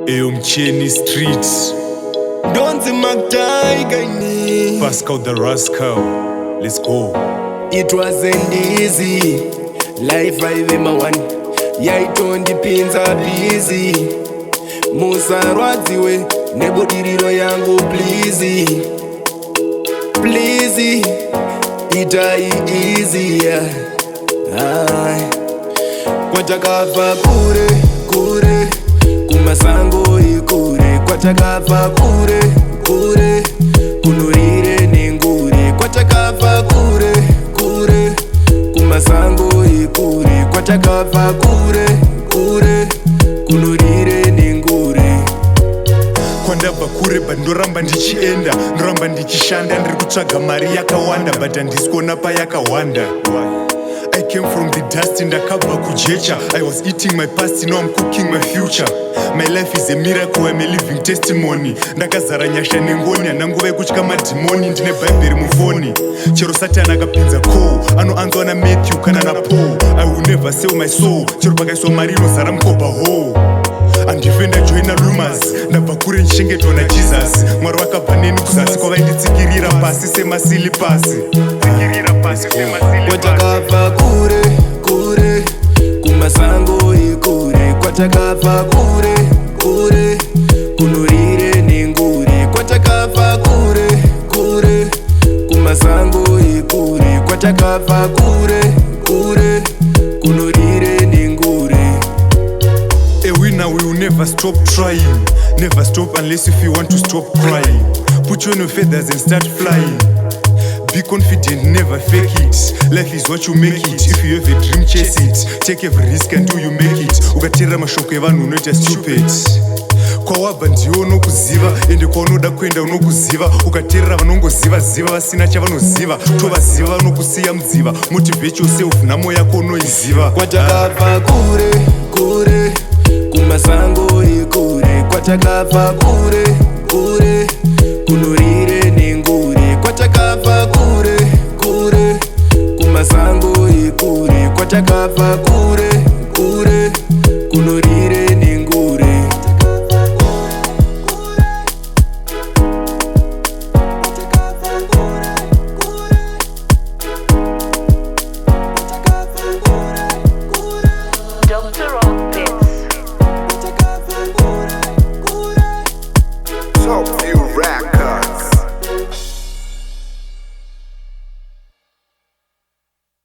MCTYGER streets. Don't MCTYGER. PASCAL the RASCAL. Let's go. It wasn't easy. Life I my one. Yaitondipinza busy. Musarwadziwe nebodiriro yangu please. Please. Itai easy. Kwatakabva kure kure kumasango ikure. Kwatakabva kure kure kunurire nengure. Kwatakabva kure kure kumasango ikure. Kwatakabva kure kure kunurire nengure. Kwandabva kure but ndoramba ndichienda, ndoramba ndichishanda, ndiri kutsvaga mari yakawanda but handisi kuona payakawanda. I came from the dust ndakabva kujecha. I was eating my past, now I'm cooking my future. My life is a miracle, I'm a living testimony. Ndakazara nyasha nengoni, handangove kutya madhimoni. Ndine bhaibheri mufoni, chero Satani akapinza ko. Anoanzwa naMatthew kana naPaul. I will never sell my soul, chero pakaiswa mari inozara mukoba ho. Andife ndajoina rumors, ndabva kure ndichengetwa naJesus. Mwari wakabva neni kuzasi kwavainditsikirira pasi semasilipasi. Kwatakabva kure kure kumasango ikure. Kwatakabva kure kure kunurire nengure. Kwatakabva kure kure kumasango ikure. Kwatakabva kure kure kunurire nengure. A winner will never stop trying. Never stop unless if you want to stop crying. Put you on your feathers and start flying. Be confident, never fake it. Life is what you make it. If you have a dream, chase it. Take every risk until you make it. Ukatera mashoko evanhu unoita stupid. Kwawabva ndiwo unokuziva, ende kwaunoda kuenda unokuziva. Ukateerera vanongoziva ziva vasina chavanoziva. Tovaziva vanokusiya mudziva. Motivate yourself, nhamo yako unoiziva. Kwatakabva kure kure kumasango ikure. Kwatakabva kure kure kunurire nengure. Kwatakabva kure kure kumasango ikure. Kwatakabva kure kure kunurire